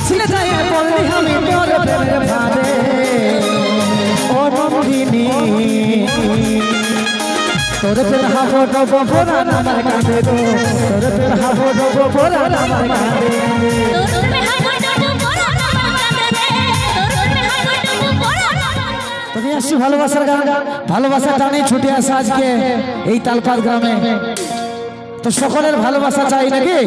পিছলে যায় পড়লি আমি তোর প্রেমের ফাঁদে ও নন্দিনী তোর প্রেম হাবো ডবো পরাণ আমার কাঁদে গো তোর প্রেম হাবো ডবো পরাণ আমার কাঁদে তুমি আসছি ভালোবাসার গান ভালোবাসা টানে ছুটে আসে আজকে এই তালপাত গ্রামে তো সকলের ভালোবাসা চাই নাকি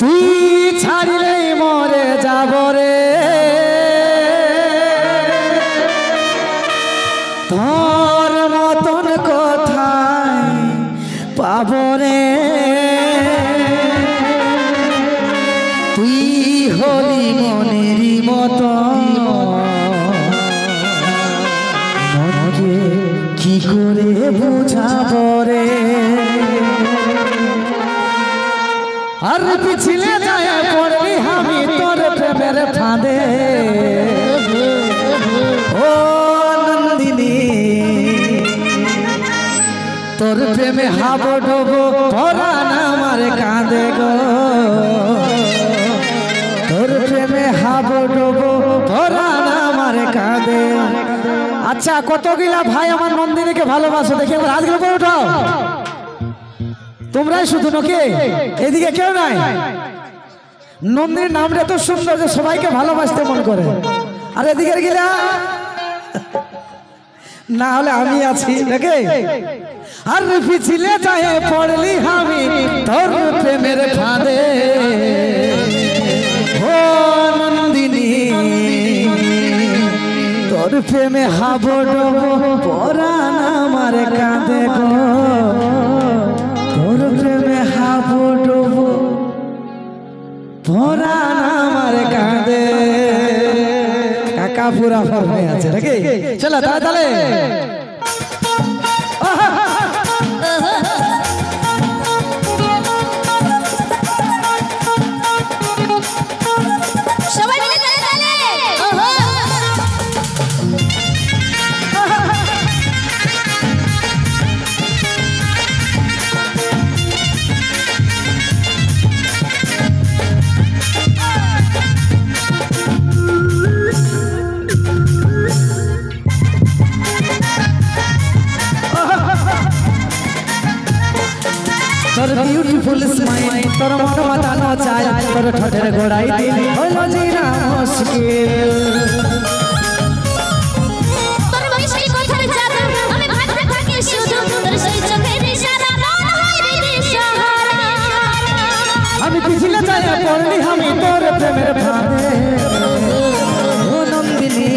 তুই ছাড়িলে মরে যাব রে তোর মতন কোথায় পাব রে তুই হলি মনেরই মতন মনকে কি করে বুঝাব রে আর পিছলে যায় পড়লি আমি তোর প্রেমের ফাঁদে ও নন্দিনী তোর প্রেমে হাবো ডোবো পরাণ আমার কাঁদে গো তোর প্রেমে হাবো ডোবো পরাণ আমার কাঁদে আচ্ছা কতগুলা ভাই আমার নন্দিনীকে ভালোবাসো দেখি আমার হাতগুলো করে উঠাও তোমরাই শুধু নাকি এদিকে কেউ নাই নন্দিনীর নামটা তো সুন্দর যে সবাইকে ভালোবাসতে মন করে আর এদিকে গেলা না হলে আমি আছি নাকি আর পিছলে যায় পড়লি আমি তোর প্রেমের ফাঁদে ও নন্দিনী তোর প্রেমে হাবো ডোবো পরাণ আমার কাঁদে গো তোর প্রেমে হাবো ডোবো পরাণ আমার কাঁদে কাকা পুরা ফর্মে আছে নাকি চলো তাহলে তোর বিউটিফুল স্মাইল তোর মন মাতানো চাই তোর ঠোঁটের গোড়াই দিল হলো জিনা মুশকিল তোর মিষ্টি কথার জাদু আমি ভাবতে থাকি শুধু তোর সেই চোখের ইশারা মন হয় রে দিশাহারা আমি পিছলে যায় পড়লি আমি তোর প্রেমের ফাঁদে ও নন্দিনী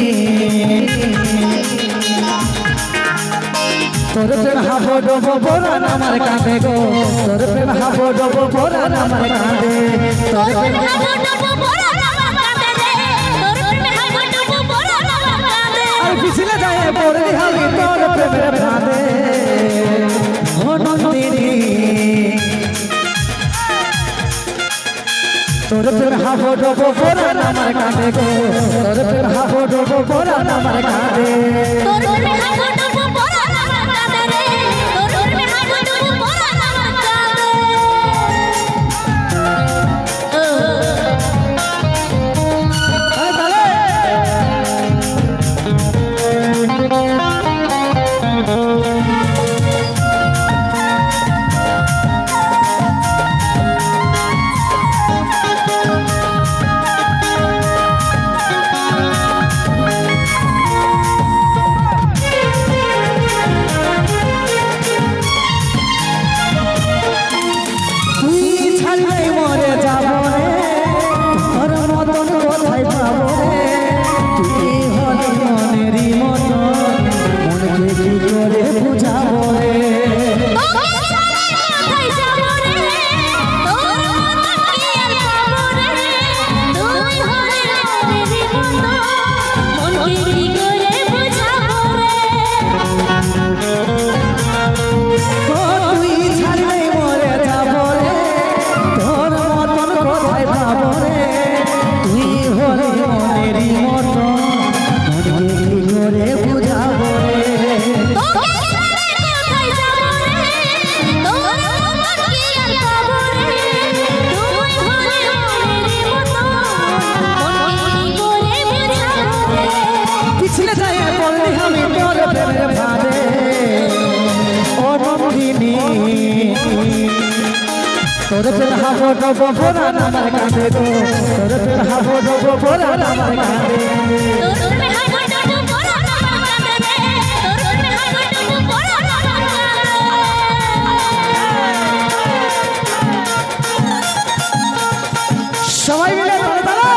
তোর প্রেম হাবো ডোবো পরাণ আমার কাঁদে গো তোর প্রেম হাবো ডোবো পরাণ আমার কাঁদে তোর প্রেম হাবো ডোবো পরাণ আমার কাঁদে রে তোর প্রেমে হাবো ডোবো পরাণ আমার কাঁদে আর পিছলে যায় পড়লি আমি তোর প্রেমের ফাঁদে ও নন্দিনী তোর প্রেম হাবো ডোবো পরাণ আমার কাঁদে গো তোর প্রেম হাবো ডোবো পরাণ আমার কাঁদে তোর প্রেমে হাবো ডোবো পরাণ আমার কাঁদে রে তোর প্রেমে হাবো ডোবো পরাণ আমার কাঁদে তোর প্রেম হাবো ডবো পরাণ আমার কাঁদে গো তোর প্রেম হাবো ডবো পরাণ আমার কাঁদে তোর প্রেমে হাবুডুবু পরাণ আমার কাঁদে রে তোর প্রেমে হাবুডুবু পরাণ আমার কাঁদে সবাই মিলে তালে তালে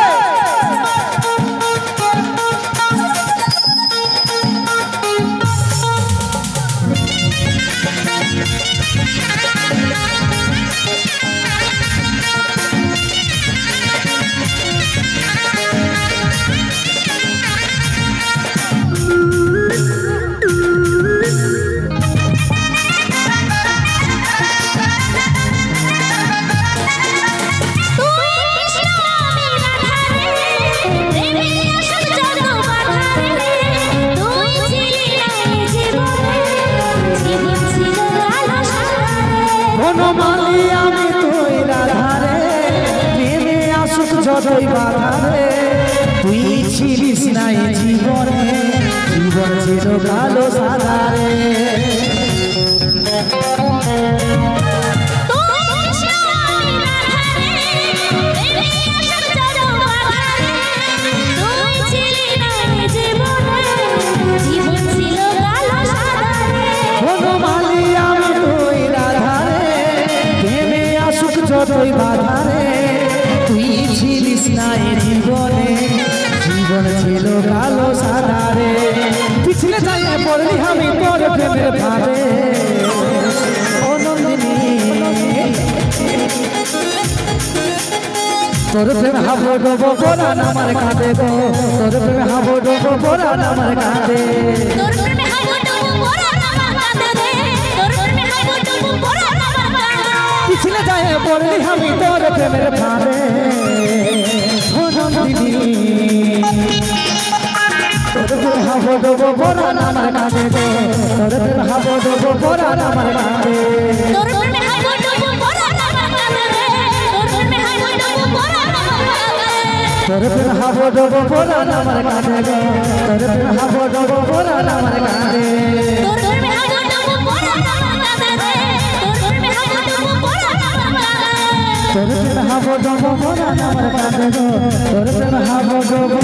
বনমালী আমি তুই রাধারে প্রেমে আসুক যতই বাধারে তুই ছিলিস নাই জীবনে জীবন ছিল কালো সাদারে বনমালী আমি তুই রাধারে প্রেমে আসুক যতই বাধারে তুই ছিলিস নাই জীবনে জীবন ছিল কালো সাদারে পিছলে যাই পড়লি আমি তোর প্রেমের ভাবে ও নন্দিনী তোর প্রেম হাবো ডবো পরাণ আমার কাঁদে গো তোর প্রেম হাবো ডবো পরাণ আমার কাঁদে তোর প্রেমে হাবুডুবু পরাণ আমার কাঁদে রে তোর প্রেমে হাবুডুবু পরাণ আমার কাঁদে পিছলে যাই পড়লি আমি তোর প্রেমের ভাবে ও নন্দিনী তোর প্রেম হাবো ডবো পরাণ আমার কাঁদে গো তোর প্রেম হাবো ডবো পরাণ আমার কাঁদে তোর প্রেমে হাবুডুবু পরাণ আমার কাঁদে রে তোর প্রেমে হাবুডুবু পরাণ আমার কাঁদে তোর প্রেম হাবো ডবো পরাণ আমার কাঁদে গো তোর প্রেম হাবো ডবো পরাণ আমার কাঁদে তোর প্রেমে হাবুডুবু পরাণ আমার কাঁদে রে তোর প্রেমে হাবুডুবু পরাণ আমার কাঁদে তোর প্রেম হাবো ডবো পরাণ আমার কাঁদে গো তোর প্রেম হাবো ডবো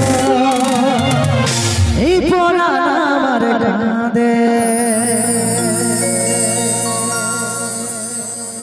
এই পরাণ আমার কাঁদে